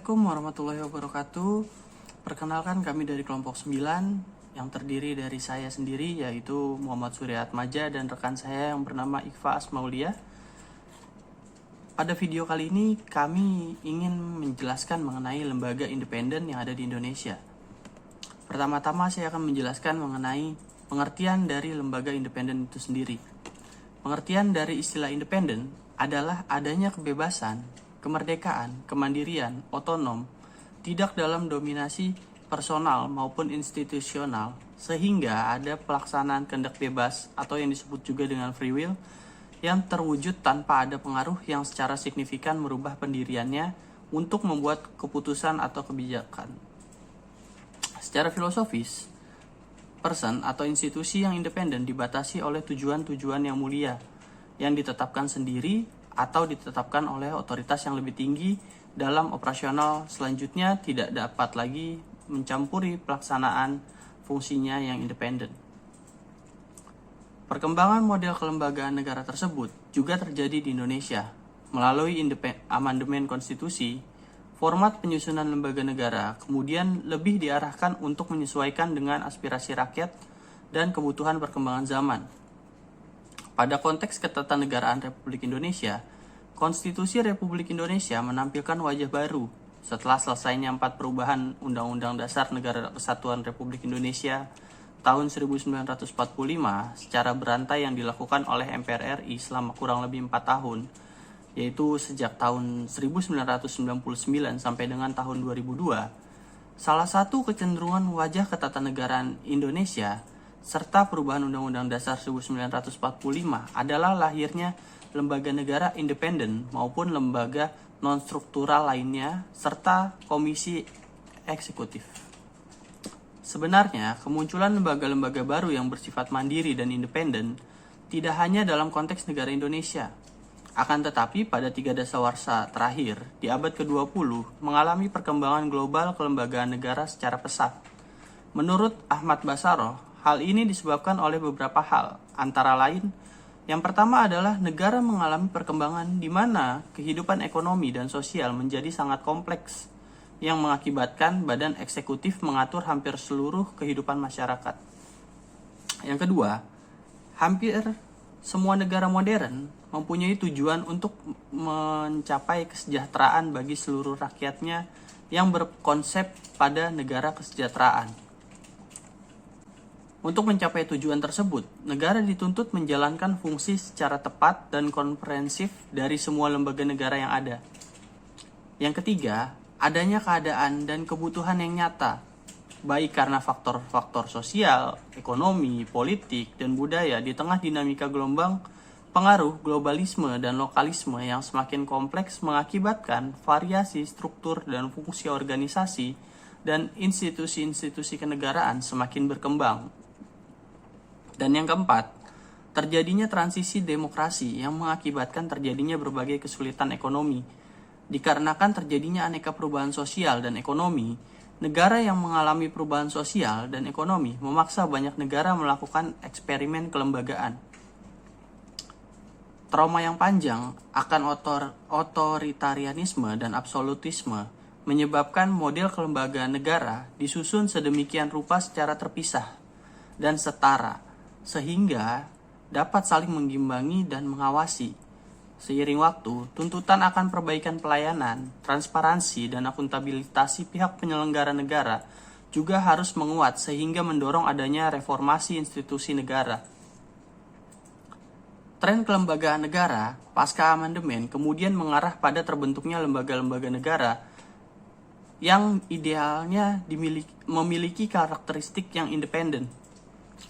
Assalamualaikum warahmatullahi wabarakatuh. Perkenalkan, kami dari kelompok 9 yang terdiri dari saya sendiri, yaitu Muhammad Surya Atmaja, dan rekan saya yang bernama Ikhfa Asmaulia. Pada video kali ini kami ingin menjelaskan mengenai lembaga independen yang ada di Indonesia. Pertama-tama saya akan menjelaskan mengenai pengertian dari lembaga independen itu sendiri. Pengertian dari istilah independen adalah adanya kebebasan, kemerdekaan, kemandirian, otonom, tidak dalam dominasi personal maupun institusional, sehingga ada pelaksanaan kehendak bebas atau yang disebut juga dengan free will, yang terwujud tanpa ada pengaruh yang secara signifikan merubah pendiriannya untuk membuat keputusan atau kebijakan. Secara filosofis, person atau institusi yang independen dibatasi oleh tujuan-tujuan yang mulia, yang ditetapkan sendiri atau ditetapkan oleh otoritas yang lebih tinggi dalam operasional selanjutnya tidak dapat lagi mencampuri pelaksanaan fungsinya yang independen. Perkembangan model kelembagaan negara tersebut juga terjadi di Indonesia. Melalui amandemen konstitusi, format penyusunan lembaga negara kemudian lebih diarahkan untuk menyesuaikan dengan aspirasi rakyat dan kebutuhan perkembangan zaman. Pada konteks ketatanegaraan Republik Indonesia, Konstitusi Republik Indonesia menampilkan wajah baru setelah selesainya 4 perubahan Undang-Undang Dasar Negara Kesatuan Republik Indonesia tahun 1945 secara berantai yang dilakukan oleh MPR RI selama kurang lebih 4 tahun, yaitu sejak tahun 1999 sampai dengan tahun 2002. Salah satu kecenderungan wajah ketatanegaraan Indonesia serta perubahan Undang-Undang Dasar 1945 adalah lahirnya lembaga negara independen maupun lembaga non-struktural lainnya serta komisi eksekutif. Sebenarnya, kemunculan lembaga-lembaga baru yang bersifat mandiri dan independen tidak hanya dalam konteks negara Indonesia. Akan tetapi pada 3 dasawarsa terakhir di abad ke-20 mengalami perkembangan global kelembagaan negara secara pesat. Menurut Ahmad Bassaroh, hal ini disebabkan oleh beberapa hal, antara lain, yang pertama adalah negara mengalami perkembangan di mana kehidupan ekonomi dan sosial menjadi sangat kompleks, yang mengakibatkan badan eksekutif mengatur hampir seluruh kehidupan masyarakat. Yang kedua, hampir semua negara modern mempunyai tujuan untuk mencapai kesejahteraan bagi seluruh rakyatnya yang berkonsep pada negara kesejahteraan. Untuk mencapai tujuan tersebut, negara dituntut menjalankan fungsi secara tepat dan komprehensif dari semua lembaga negara yang ada. Yang ketiga, adanya keadaan dan kebutuhan yang nyata, baik karena faktor-faktor sosial, ekonomi, politik, dan budaya di tengah dinamika gelombang pengaruh globalisme dan lokalisme yang semakin kompleks mengakibatkan variasi struktur dan fungsi organisasi dan institusi-institusi kenegaraan semakin berkembang. Dan yang keempat, terjadinya transisi demokrasi yang mengakibatkan terjadinya berbagai kesulitan ekonomi. Dikarenakan terjadinya aneka perubahan sosial dan ekonomi, negara yang mengalami perubahan sosial dan ekonomi memaksa banyak negara melakukan eksperimen kelembagaan. Trauma yang panjang akan otoritarianisme dan absolutisme menyebabkan model kelembagaan negara disusun sedemikian rupa secara terpisah dan setara, sehingga dapat saling mengimbangi dan mengawasi. Seiring waktu, tuntutan akan perbaikan pelayanan, transparansi, dan akuntabilitas pihak penyelenggara negara juga harus menguat sehingga mendorong adanya reformasi institusi negara. Tren kelembagaan negara pasca amandemen kemudian mengarah pada terbentuknya lembaga-lembaga negara yang idealnya memiliki karakteristik yang independen,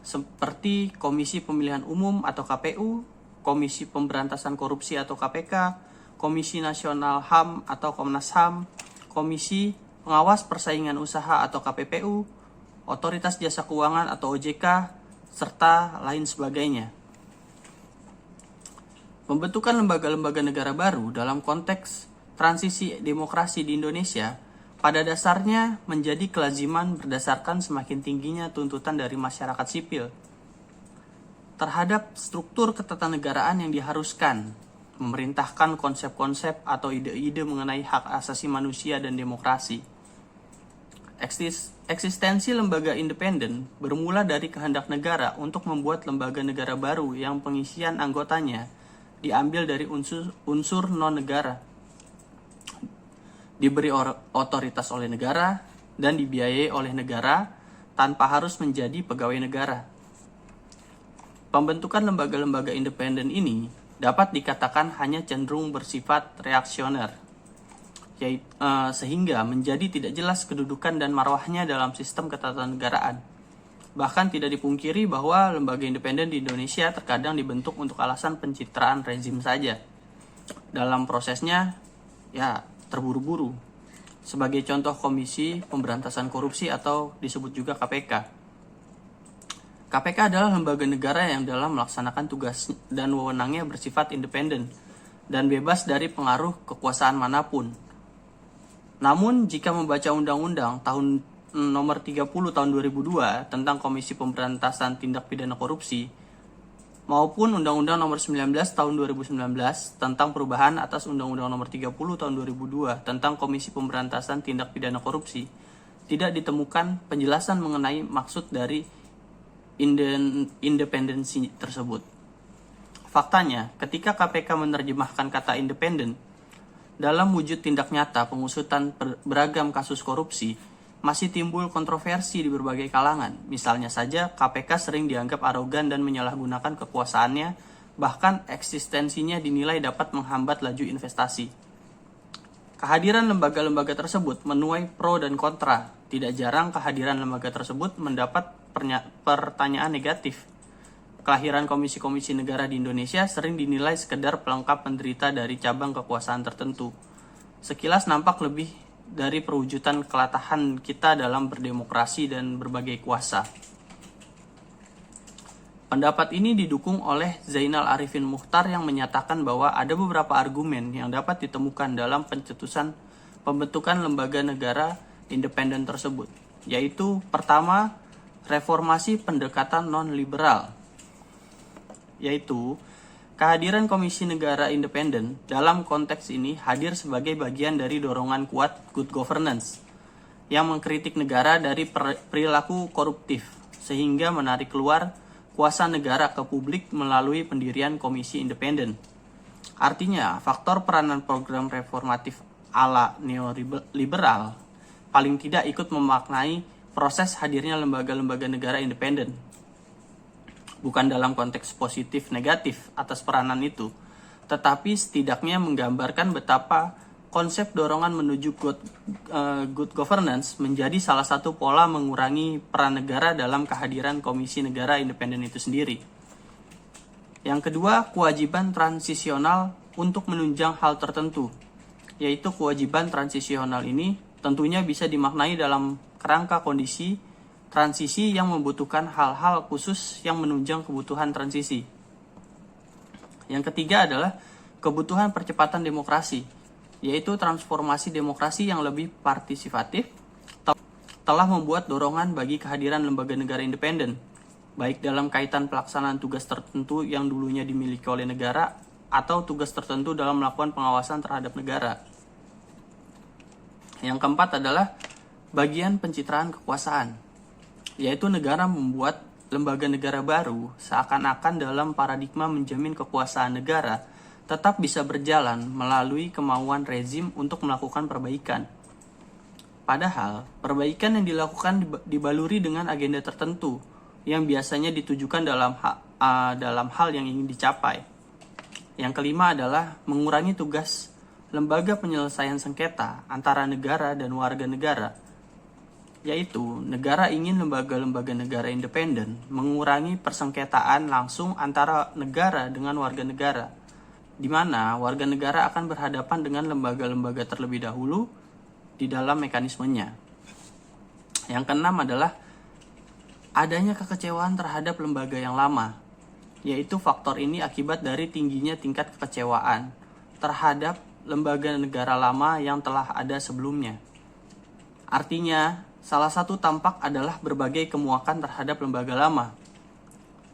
seperti Komisi Pemilihan Umum atau KPU, Komisi Pemberantasan Korupsi atau KPK, Komisi Nasional HAM atau Komnas HAM, Komisi Pengawas Persaingan Usaha atau KPPU, Otoritas Jasa Keuangan atau OJK, serta lain sebagainya. Pembentukan lembaga-lembaga negara baru dalam konteks transisi demokrasi di Indonesia pada dasarnya menjadi kelaziman berdasarkan semakin tingginya tuntutan dari masyarakat sipil terhadap struktur ketatanegaraan yang diharuskan memerintahkan konsep-konsep atau ide-ide mengenai hak asasi manusia dan demokrasi. Eksistensi lembaga independen bermula dari kehendak negara untuk membuat lembaga negara baru yang pengisian anggotanya diambil dari unsur non-negara, diberi otoritas oleh negara, dan dibiayai oleh negara tanpa harus menjadi pegawai negara. Pembentukan lembaga-lembaga independen ini dapat dikatakan hanya cenderung bersifat reaksioner, sehingga menjadi tidak jelas kedudukan dan marwahnya dalam sistem ketatanegaraan. Bahkan tidak dipungkiri bahwa lembaga independen di Indonesia terkadang dibentuk untuk alasan pencitraan rezim saja. Dalam prosesnya, terburu-buru. Sebagai contoh Komisi Pemberantasan Korupsi atau disebut juga KPK. KPK adalah lembaga negara yang dalam melaksanakan tugas dan wewenangnya bersifat independen dan bebas dari pengaruh kekuasaan manapun. Namun, jika membaca Undang-Undang Nomor 30 Tahun 2002 tentang Komisi Pemberantasan Tindak Pidana Korupsi maupun Undang-Undang Nomor 19 Tahun 2019 tentang perubahan atas Undang-Undang Nomor 30 Tahun 2002 tentang Komisi Pemberantasan Tindak Pidana Korupsi, tidak ditemukan penjelasan mengenai maksud dari independensi tersebut. Faktanya, ketika KPK menerjemahkan kata independen dalam wujud tindak nyata pengusutan beragam kasus korupsi, masih timbul kontroversi di berbagai kalangan. Misalnya saja, KPK sering dianggap arogan dan menyalahgunakan kekuasaannya, bahkan eksistensinya dinilai dapat menghambat laju investasi. Kehadiran lembaga-lembaga tersebut menuai pro dan kontra. Tidak jarang kehadiran lembaga tersebut mendapat pertanyaan negatif. Kelahiran komisi-komisi negara di Indonesia sering dinilai sekedar pelengkap penderita dari cabang kekuasaan tertentu. Sekilas nampak lebih dari perwujudan kelatahan kita dalam berdemokrasi dan berbagai kuasa. Pendapat ini didukung oleh Zainal Arifin Muchtar yang menyatakan bahwa ada beberapa argumen yang dapat ditemukan dalam pencetusan pembentukan lembaga negara independen tersebut, yaitu pertama, reformasi pendekatan non-liberal, yaitu kehadiran Komisi Negara Independen dalam konteks ini hadir sebagai bagian dari dorongan kuat good governance yang mengkritik negara dari perilaku koruptif sehingga menarik keluar kuasa negara ke publik melalui pendirian komisi independen. Artinya, faktor peranan program reformatif ala neoliberal paling tidak ikut memaknai proses hadirnya lembaga-lembaga negara independen. Bukan dalam konteks positif negatif atas peranan itu, tetapi setidaknya menggambarkan betapa konsep dorongan menuju good governance menjadi salah satu pola mengurangi peran negara dalam kehadiran Komisi Negara Independen itu sendiri. Yang kedua, kewajiban transisional untuk menunjang hal tertentu, yaitu kewajiban transisional ini tentunya bisa dimaknai dalam kerangka kondisi transisi yang membutuhkan hal-hal khusus yang menunjang kebutuhan transisi. Yang ketiga adalah kebutuhan percepatan demokrasi, yaitu transformasi demokrasi yang lebih partisipatif telah membuat dorongan bagi kehadiran lembaga negara independen, baik dalam kaitan pelaksanaan tugas tertentu yang dulunya dimiliki oleh negara atau tugas tertentu dalam melakukan pengawasan terhadap negara. Yang keempat adalah bagian pencitraan kekuasaan, yaitu negara membuat lembaga negara baru seakan-akan dalam paradigma menjamin kekuasaan negara tetap bisa berjalan melalui kemauan rezim untuk melakukan perbaikan. Padahal, perbaikan yang dilakukan dibaluri dengan agenda tertentu yang biasanya ditujukan dalam hal yang ingin dicapai. Yang kelima adalah mengurangi tugas lembaga penyelesaian sengketa antara negara dan warga negara, yaitu negara ingin lembaga-lembaga negara independen mengurangi persengketaan langsung antara negara dengan warga negara, di mana warga negara akan berhadapan dengan lembaga-lembaga terlebih dahulu di dalam mekanismenya. Yang keenam adalah adanya kekecewaan terhadap lembaga yang lama, yaitu faktor ini akibat dari tingginya tingkat kekecewaan terhadap lembaga negara lama yang telah ada sebelumnya. Artinya, salah satu tampak adalah berbagai kemuakan terhadap lembaga lama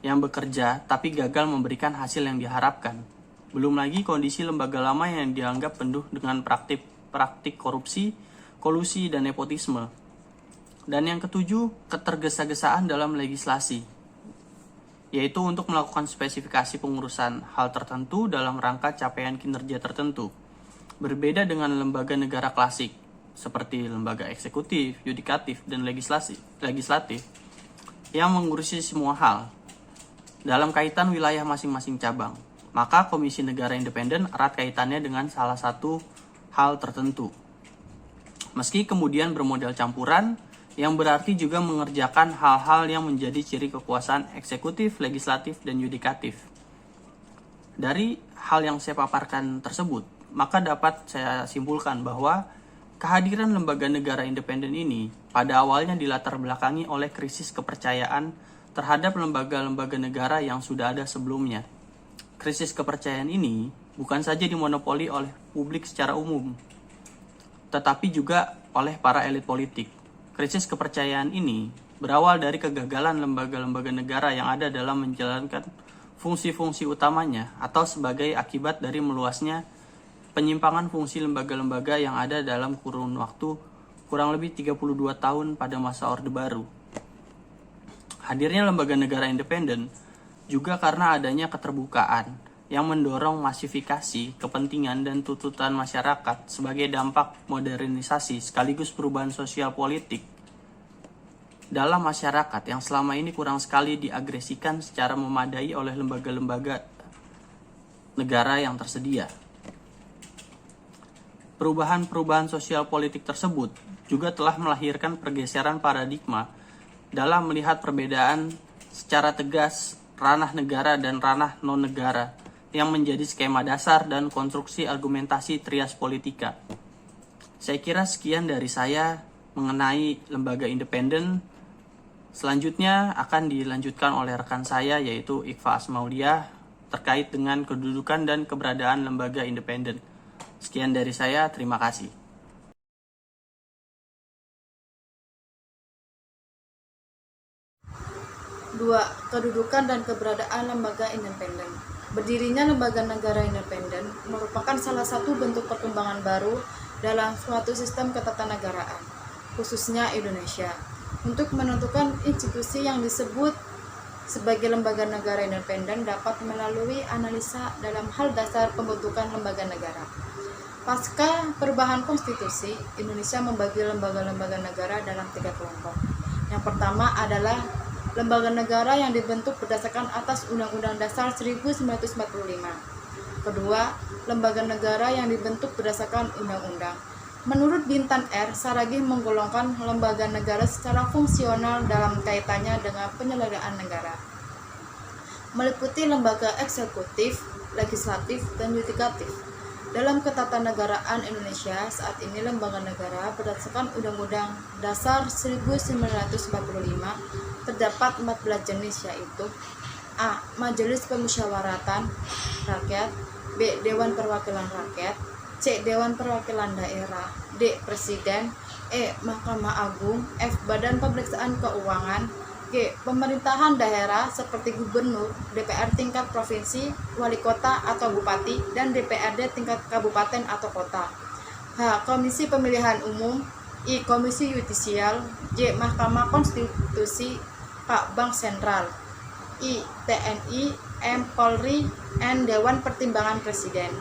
yang bekerja tapi gagal memberikan hasil yang diharapkan. Belum lagi kondisi lembaga lama yang dianggap penuh dengan praktik korupsi, kolusi, dan nepotisme. Dan yang ketujuh, ketergesa-gesaan dalam legislasi, yaitu untuk melakukan spesifikasi pengurusan hal tertentu dalam rangka capaian kinerja tertentu. Berbeda dengan lembaga negara klasik, seperti lembaga eksekutif, yudikatif, dan legislatif, yang mengurusi semua hal dalam kaitan wilayah masing-masing cabang. Maka Komisi Negara Independen erat kaitannya dengan salah satu hal tertentu. Meski kemudian bermodel campuran, yang berarti juga mengerjakan hal-hal yang menjadi ciri kekuasaan eksekutif, legislatif, dan yudikatif. Dari hal yang saya paparkan tersebut, maka dapat saya simpulkan bahwa kehadiran lembaga negara independen ini pada awalnya dilatar belakangi oleh krisis kepercayaan terhadap lembaga-lembaga negara yang sudah ada sebelumnya. Krisis kepercayaan ini bukan saja dimonopoli oleh publik secara umum, tetapi juga oleh para elit politik. Krisis kepercayaan ini berawal dari kegagalan lembaga-lembaga negara yang ada dalam menjalankan fungsi-fungsi utamanya atau sebagai akibat dari meluasnya penyimpangan fungsi lembaga-lembaga yang ada dalam kurun waktu kurang lebih 32 tahun pada masa Orde Baru. Hadirnya lembaga negara independen juga karena adanya keterbukaan yang mendorong masifikasi kepentingan dan tuntutan masyarakat sebagai dampak modernisasi sekaligus perubahan sosial politik dalam masyarakat yang selama ini kurang sekali diagresikan secara memadai oleh lembaga-lembaga negara yang tersedia. Perubahan-perubahan sosial politik tersebut juga telah melahirkan pergeseran paradigma dalam melihat perbedaan secara tegas ranah negara dan ranah non-negara yang menjadi skema dasar dan konstruksi argumentasi trias politika. Saya kira sekian dari saya mengenai lembaga independen. Selanjutnya akan dilanjutkan oleh rekan saya yaitu Ikhfa Asmauliah terkait dengan kedudukan dan keberadaan lembaga independen. Sekian dari saya, terima kasih. 2. Kedudukan dan keberadaan lembaga independen. Berdirinya lembaga negara independen merupakan salah satu bentuk perkembangan baru dalam suatu sistem ketatanegaraan, khususnya Indonesia, untuk menentukan institusi yang disebut sebagai lembaga negara independen dapat melalui analisa dalam hal dasar pembentukan lembaga negara. Pasca perubahan konstitusi, Indonesia membagi lembaga-lembaga negara dalam 3 kelompok. Yang pertama adalah lembaga negara yang dibentuk berdasarkan atas Undang-Undang Dasar 1945. Kedua, lembaga negara yang dibentuk berdasarkan undang-undang. Menurut Bintan R. Saragih menggolongkan lembaga negara secara fungsional dalam kaitannya dengan penyelenggaraan negara, meliputi lembaga eksekutif, legislatif, dan yudikatif. Dalam ketatanegaraan Indonesia saat ini, lembaga negara berdasarkan Undang-Undang Dasar 1945 terdapat 14 jenis, yaitu A. Majelis Pemusyawaratan Rakyat, B. Dewan Perwakilan Rakyat, C. Dewan Perwakilan Daerah, D. Presiden, E. Mahkamah Agung, F. Badan Pemeriksaan Keuangan, G. Pemerintahan daerah seperti gubernur, DPR tingkat provinsi, wali kota atau bupati, dan DPRD tingkat kabupaten atau kota. H. Komisi Pemilihan Umum, I. Komisi Yudisial, J. Mahkamah Konstitusi, K. Bank Sentral, I. TNI, M. Polri, N. Dewan Pertimbangan Presiden.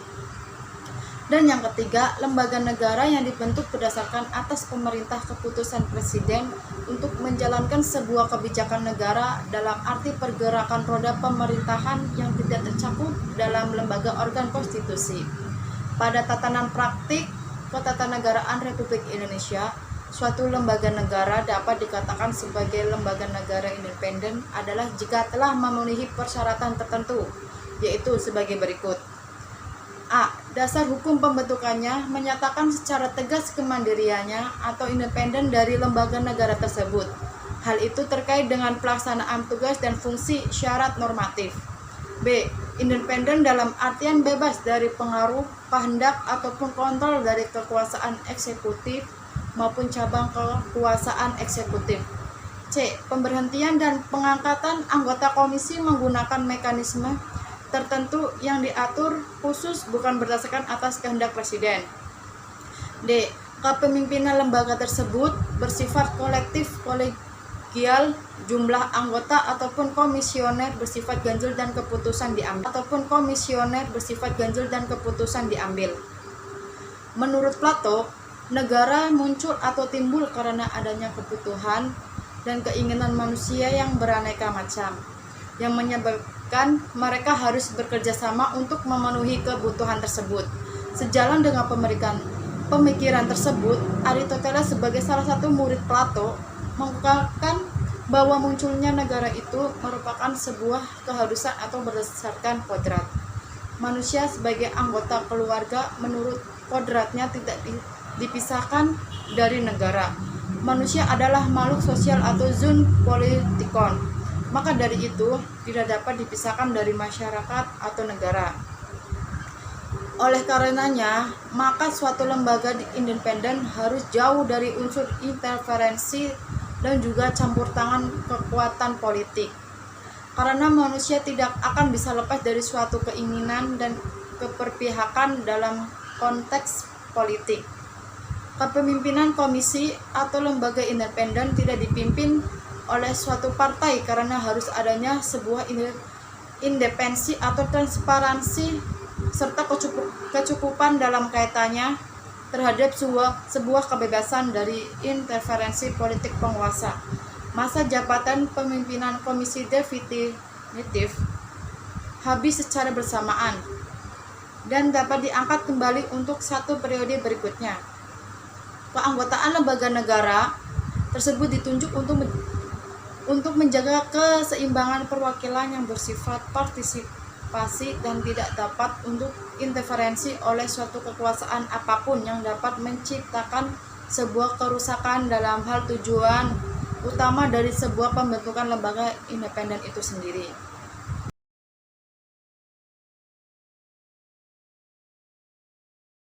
Dan yang ketiga, lembaga negara yang dibentuk berdasarkan atas pemerintah keputusan presiden untuk menjalankan sebuah kebijakan negara dalam arti pergerakan roda pemerintahan yang tidak tercakup dalam lembaga organ konstitusi. Pada tatanan praktik ketatanegaraan Republik Indonesia, suatu lembaga negara dapat dikatakan sebagai lembaga negara independen adalah jika telah memenuhi persyaratan tertentu, yaitu sebagai berikut. A. Dasar hukum pembentukannya menyatakan secara tegas kemandiriannya atau independen dari lembaga negara tersebut. Hal itu terkait dengan pelaksanaan tugas dan fungsi syarat normatif. B. Independen dalam artian bebas dari pengaruh, kehendak, ataupun kontrol dari kekuasaan eksekutif maupun cabang kekuasaan eksekutif. C. Pemberhentian dan pengangkatan anggota komisi menggunakan mekanisme tertentu yang diatur khusus bukan berdasarkan atas kehendak Presiden. D. Kepemimpinan lembaga tersebut bersifat kolektif kolegial, jumlah anggota ataupun komisioner bersifat ganjil dan keputusan diambil. Menurut Plato, negara muncul atau timbul karena adanya kebutuhan dan keinginan manusia yang beraneka macam, yang menyebabkan mereka harus bekerja sama untuk memenuhi kebutuhan tersebut. Sejalan dengan pemikiran tersebut, Aristoteles sebagai salah satu murid Plato mengungkapkan bahwa munculnya negara itu merupakan sebuah keharusan atau berdasarkan kodrat. Manusia sebagai anggota keluarga menurut kodratnya tidak dipisahkan dari negara. Manusia adalah makhluk sosial atau zoon politikon. Maka dari itu tidak dapat dipisahkan dari masyarakat atau negara. Oleh karenanya, maka suatu lembaga independen harus jauh dari unsur interferensi dan juga campur tangan kekuatan politik. Karena manusia tidak akan bisa lepas dari suatu keinginan dan keberpihakan dalam konteks politik. Kepemimpinan komisi atau lembaga independen tidak dipimpin oleh suatu partai karena harus adanya sebuah independensi atau transparansi serta kecukupan dalam kaitannya terhadap sebuah kebebasan dari interferensi politik penguasa. Masa jabatan pemimpinan komisi definitif habis secara bersamaan dan dapat diangkat kembali untuk satu periode berikutnya. Keanggotaan lembaga negara tersebut ditunjuk untuk menjaga keseimbangan perwakilan yang bersifat partisipasi dan tidak dapat untuk interferensi oleh suatu kekuasaan apapun yang dapat menciptakan sebuah kerusakan dalam hal tujuan utama dari sebuah pembentukan lembaga independen itu sendiri.